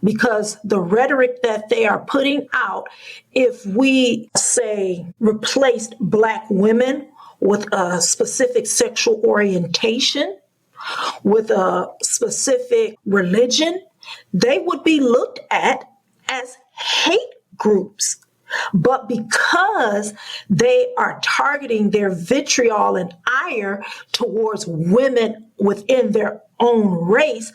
because the rhetoric that they are putting out, if we say replaced Black women with a specific sexual orientation, with a specific religion, they would be looked at as hate groups. But because they are targeting their vitriol and ire towards women within their own race,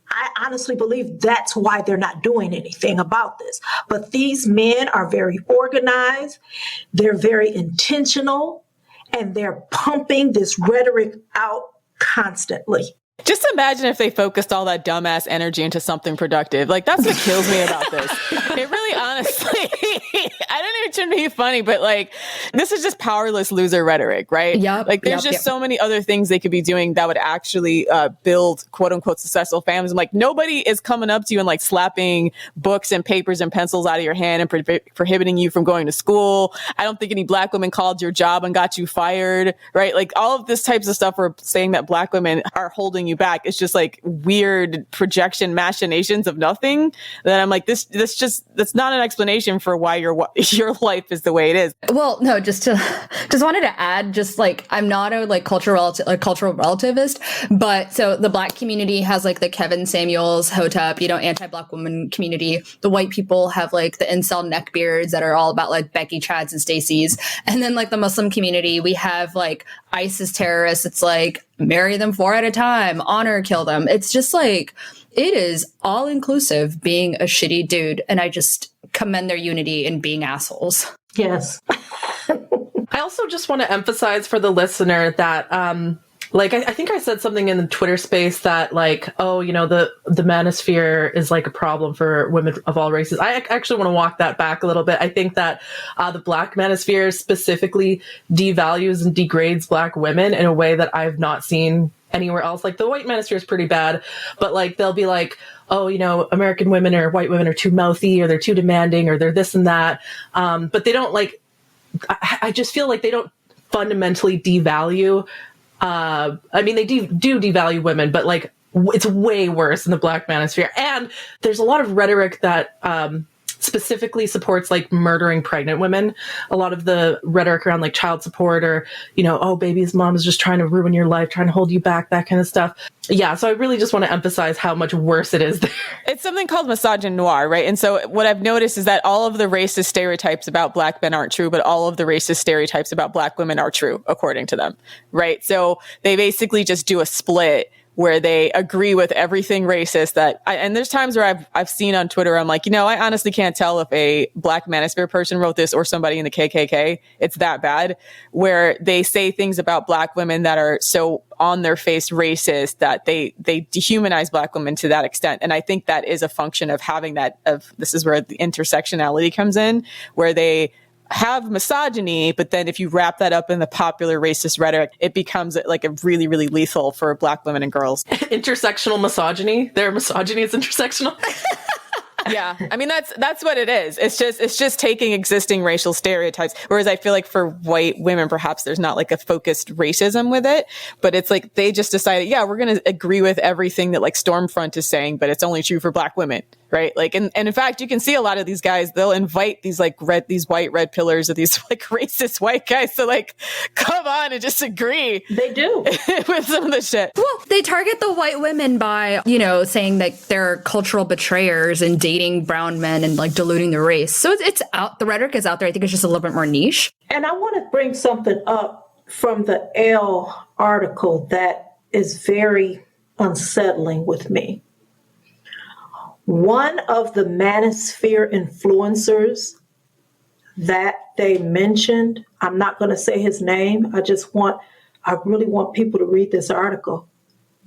I honestly believe that's why they're not doing anything about this. But these men are very organized, they're very intentional, and they're pumping this rhetoric out constantly. Just imagine if they focused all that dumbass energy into something productive. Like, that's what kills me about this. It really, honestly, I don't even trying to be funny, but like, this is just powerless loser rhetoric, right? Yep. Like, there's just so many other things they could be doing that would actually build quote unquote successful families. I'm like, nobody is coming up to you and like slapping books and papers and pencils out of your hand and prohibiting you from going to school. I don't think any Black women called your job and got you fired, right? Like, all of this types of stuff are saying that Black women are holding you back. It's just like weird projection machinations of nothing that I'm like, that's not an explanation for why your life is the way it is. Well, no, just wanted to add, just like, I'm not a like cultural relativist, but so the Black community has like the Kevin Samuels, Hotep, anti-Black woman community. The white people have like the incel neckbeards that are all about like Becky, Chads, and Stacey's. And then like the Muslim community, we have like ISIS terrorists. It's like, marry them 4 at a time, honor, kill them. It's just like, it is all inclusive being a shitty dude. And I just commend their unity in being assholes. Yes. I also just want to emphasize for the listener that, I think I said something in the Twitter space that like, the manosphere is like a problem for women of all races. I actually want to walk that back a little bit. I think that the Black manosphere specifically devalues and degrades Black women in a way that I've not seen anywhere else. Like, the white manosphere is pretty bad, but like, they'll be like, American women or white women are too mouthy, or they're too demanding, or they're this and that. But they don't like, I just feel like they don't fundamentally devalue. They do devalue women, but like, it's way worse in the Black manosphere. And there's a lot of rhetoric that specifically supports like murdering pregnant women. A lot of the rhetoric around like child support, or, baby's mom is just trying to ruin your life, trying to hold you back, that kind of stuff. Yeah. So I really just want to emphasize how much worse it is there. It's something called misogyny noir, right? And so what I've noticed is that all of the racist stereotypes about Black men aren't true, but all of the racist stereotypes about Black women are true, according to them, right? So they basically just do a split where they agree with everything racist and there's times where I've seen on Twitter, I'm like, I honestly can't tell if a Black manosphere person wrote this or somebody in the KKK. It's that bad, where they say things about Black women that are so on their face racist that they dehumanize Black women to that extent. And I think that is a function of having this is where the intersectionality comes in, where they have misogyny, but then if you wrap that up in the popular racist rhetoric, it becomes like a really, really lethal for Black women and girls. Intersectional misogyny. Their misogyny is intersectional. Yeah. I mean, that's what it is. It's just taking existing racial stereotypes. Whereas I feel like for white women, perhaps there's not like a focused racism with it, but it's like they just decided, yeah, we're going to agree with everything that like Stormfront is saying, but it's only true for Black women. Right. Like, and in fact, you can see a lot of these guys, they'll invite these like these white red pillars of these like racist white guys to like come on and just agree. They do. with some of the shit. Well, they target the white women by, you know, saying that they're cultural betrayers and dating brown men and like diluting the race. So it's out. The rhetoric is out there. I think it's just a little bit more niche. And I want to bring something up from the Elle article that is very unsettling with me. One of the manosphere influencers that they mentioned, I'm not going to say his name. I really want people to read this article.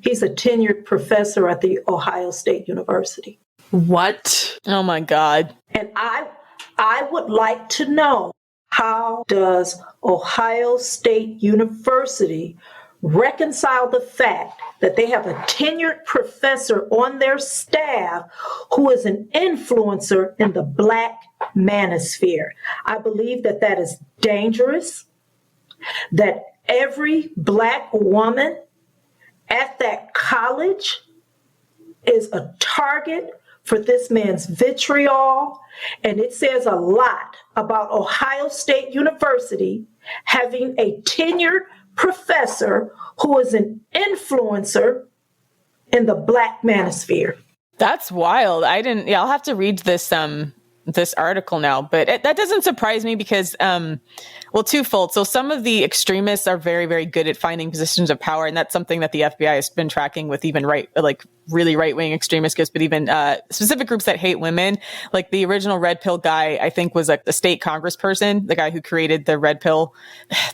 He's a tenured professor at the Ohio State University. What? Oh my God. And I would like to know, how does Ohio State University reconcile the fact that they have a tenured professor on their staff who is an influencer in the Black manosphere? I believe that that is dangerous, that every Black woman at that college is a target for this man's vitriol. And it says a lot about Ohio State University having a tenured professor who is an influencer in the Black manosphere. That's wild. I'll have to read this article now, but that doesn't surprise me because, twofold. So some of the extremists are very, very good at finding positions of power. And that's something that the FBI has been tracking with even really right-wing extremist groups, but even specific groups that hate women. Like the original Red Pill guy, I think was like the state congressperson, the guy who created the Red Pill.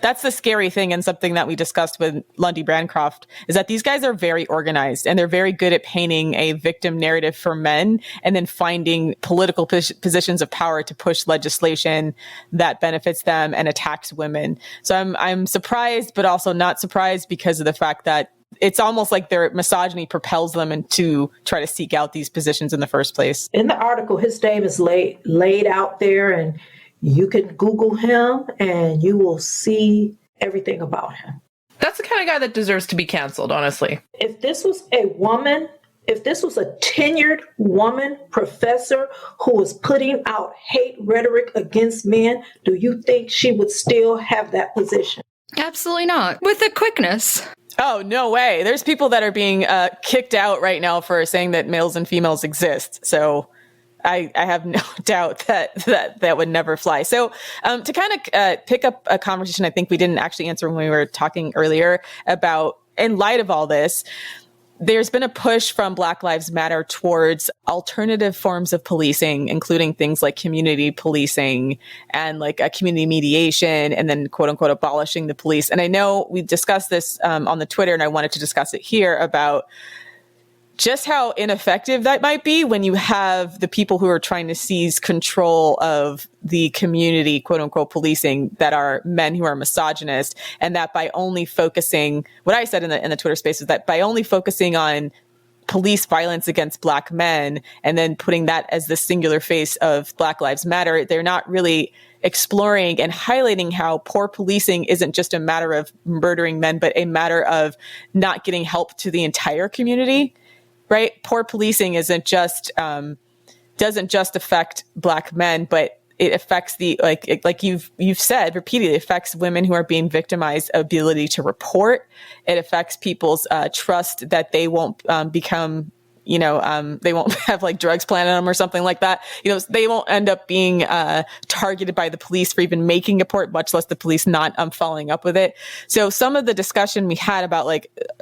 That's the scary thing, and something that we discussed with Lundy Bancroft, is that these guys are very organized and they're very good at painting a victim narrative for men and then finding political positions of power to push legislation that benefits them and attacks women. So I'm surprised, but also not surprised because of the fact that it's almost like their misogyny propels them to try to seek out these positions in the first place. In the article, his name is laid out there, and you can Google him and you will see everything about him. That's the kind of guy that deserves to be canceled, honestly. If this was a woman, if this was a tenured woman professor who was putting out hate rhetoric against men, do you think she would still have that position? Absolutely not. With the quickness. Oh, no way. There's people that are being kicked out right now for saying that males and females exist. So I have no doubt that would never fly. So to kind of pick up a conversation I think we didn't actually answer when we were talking earlier about, in light of all this, there's been a push from Black Lives Matter towards alternative forms of policing, including things like community policing and like a community mediation, and then quote unquote abolishing the police. And I know we discussed this on the Twitter, and I wanted to discuss it here about just how ineffective that might be when you have the people who are trying to seize control of the community, quote unquote, policing, that are men who are misogynist, and that by only focusing, what I said in the Twitter space is that by only focusing on police violence against Black men and then putting that as the singular face of Black Lives Matter, they're not really exploring and highlighting how poor policing isn't just a matter of murdering men, but a matter of not getting help to the entire community. Right? Poor policing doesn't just affect Black men, but it affects the, like you've said repeatedly, it affects women who are being victimized, ability to report. It affects people's trust that they won't become, they won't have like drugs planted on them or something like that. They won't end up being targeted by the police for even making a report, much less the police not following up with it. So some of the discussion we had about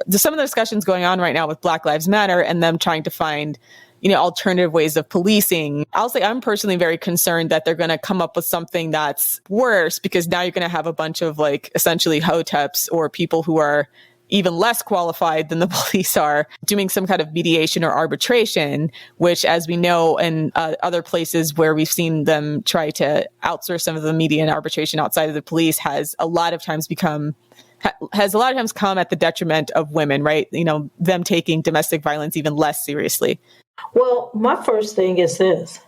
some of the discussions going on right now with Black Lives Matter and them trying to find, alternative ways of policing. I'll say I'm personally very concerned that they're going to come up with something that's worse, because now you're going to have a bunch of essentially hoteps or people who are even less qualified than the police are doing some kind of mediation or arbitration, which, as we know, in other places where we've seen them try to outsource some of the media and arbitration outside of the police, has a lot of times come at the detriment of women, right? Them taking domestic violence even less seriously. Well, my first thing is this.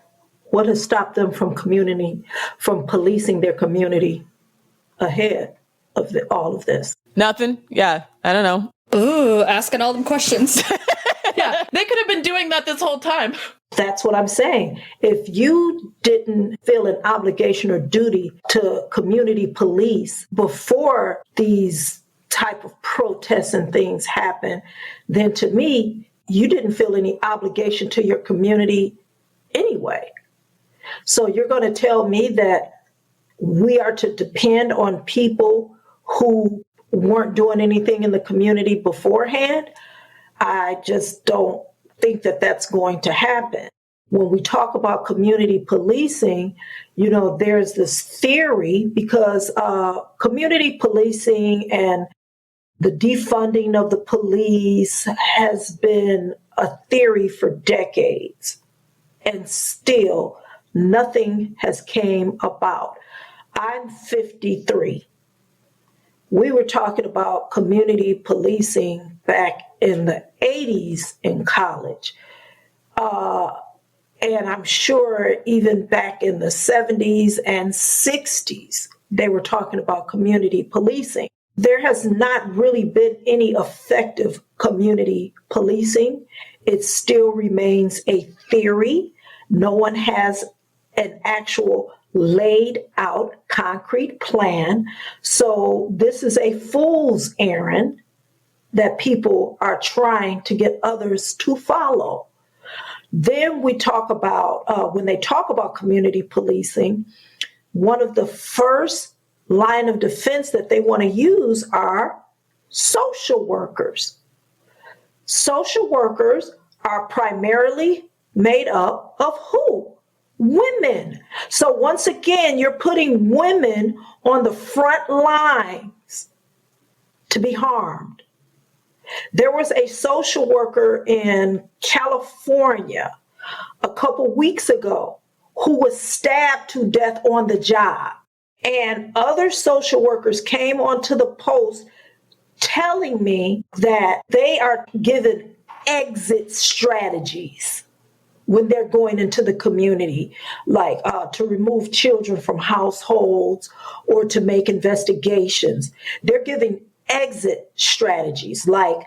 What has stopped them from policing their community ahead of all of this? Nothing. Yeah. I don't know. Ooh, asking all them questions. Yeah, they could have been doing that this whole time. That's what I'm saying. If you didn't feel an obligation or duty to community police before these type of protests and things happen, then to me, you didn't feel any obligation to your community anyway. So you're going to tell me that we are to depend on people who weren't doing anything in the community beforehand? I just don't think that that's going to happen. When we talk about community policing, there's this theory because community policing and the defunding of the police has been a theory for decades, and still nothing has came about. I'm 53. We were talking about community policing back in the 80s in college. And I'm sure even back in the 70s and 60s, they were talking about community policing. There has not really been any effective community policing. It still remains a theory. No one has an actual laid out concrete plan. So this is a fool's errand that people are trying to get others to follow. Then we talk about, when they talk about community policing, one of the first line of defense that they want to use are social workers. Social workers are primarily made up of who? Women. So once again, you're putting women on the front lines to be harmed. There was a social worker in California a couple weeks ago who was stabbed to death on the job. And other social workers came onto the post telling me that they are given exit strategies when they're going into the community, like to remove children from households or to make investigations. They're giving exit strategies, like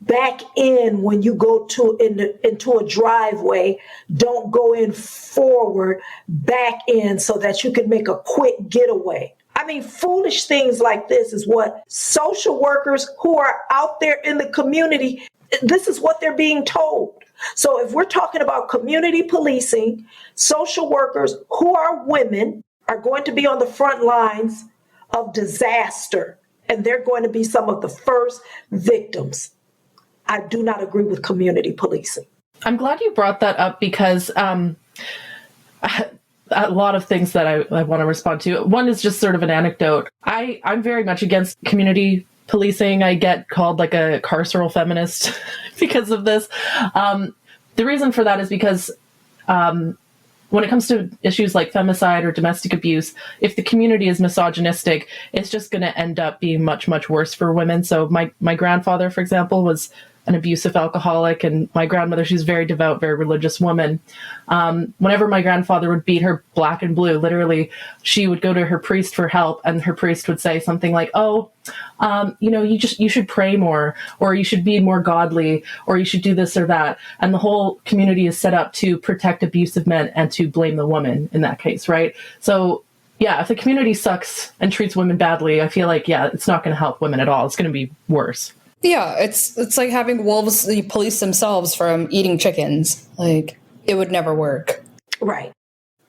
back in when you go into a driveway, don't go in forward, back in so that you can make a quick getaway. I mean, foolish things like this is what social workers who are out there in the community, this is what they're being told. So if we're talking about community policing, social workers who are women are going to be on the front lines of disaster, and they're going to be some of the first victims. I do not agree with community policing. I'm glad you brought that up because a lot of things that I want to respond to. One is just sort of an anecdote. I'm very much against community policing. I get called like a carceral feminist because of this. The reason for that is because when it comes to issues like femicide or domestic abuse, if the community is misogynistic, it's just going to end up being much, much worse for women. So my grandfather, for example, was an abusive alcoholic, and my grandmother, she's a very devout, very religious woman. Whenever my grandfather would beat her black and blue, literally, she would go to her priest for help, and her priest would say something like, you should pray more, or you should be more godly, or you should do this or that. And the whole community is set up to protect abusive men and to blame the woman in that case, right? So yeah, if the community sucks and treats women badly, I feel like, it's not going to help women at all. It's going to be worse. Yeah, it's like having wolves police themselves from eating chickens. Like, it would never work. Right.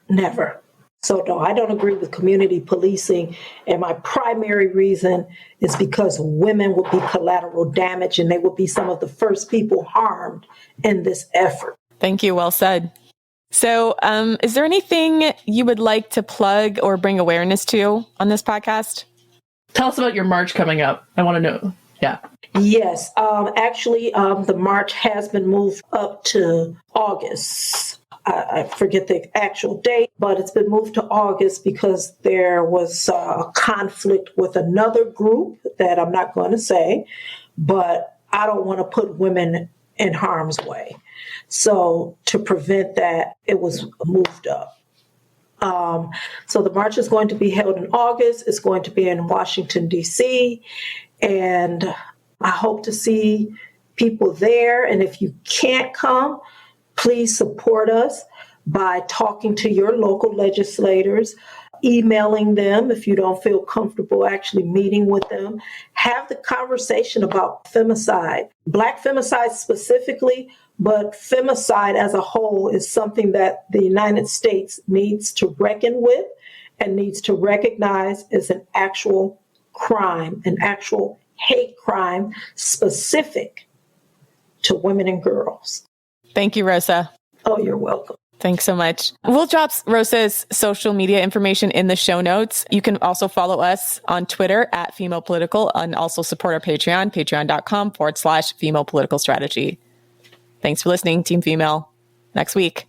Never. So no, I don't agree with community policing. And my primary reason is because women will be collateral damage, and they will be some of the first people harmed in this effort. Thank you. Well said. So is there anything you would like to plug or bring awareness to on this podcast? Tell us about your march coming up. I want to know. Yeah. Yes. Actually, the march has been moved up to August. I forget the actual date, but it's been moved to August because there was a conflict with another group that I'm not going to say, but I don't want to put women in harm's way. So to prevent that, it was moved up. So the march is going to be held in August. It's going to be in Washington, D.C. And I hope to see people there. And if you can't come, please support us by talking to your local legislators, emailing them if you don't feel comfortable actually meeting with them. Have the conversation about femicide, Black femicide specifically, but femicide as a whole is something that the United States needs to reckon with and needs to recognize as an actual crime, an actual hate crime specific to women and girls. Thank you, Rosa. Oh, you're welcome. Thanks so much. We'll drop Rosa's social media information in the show notes. You can also follow us on Twitter at Female Political and also support our Patreon, patreon.com/Female Political Strategy. Thanks for listening, Team Female. Next week.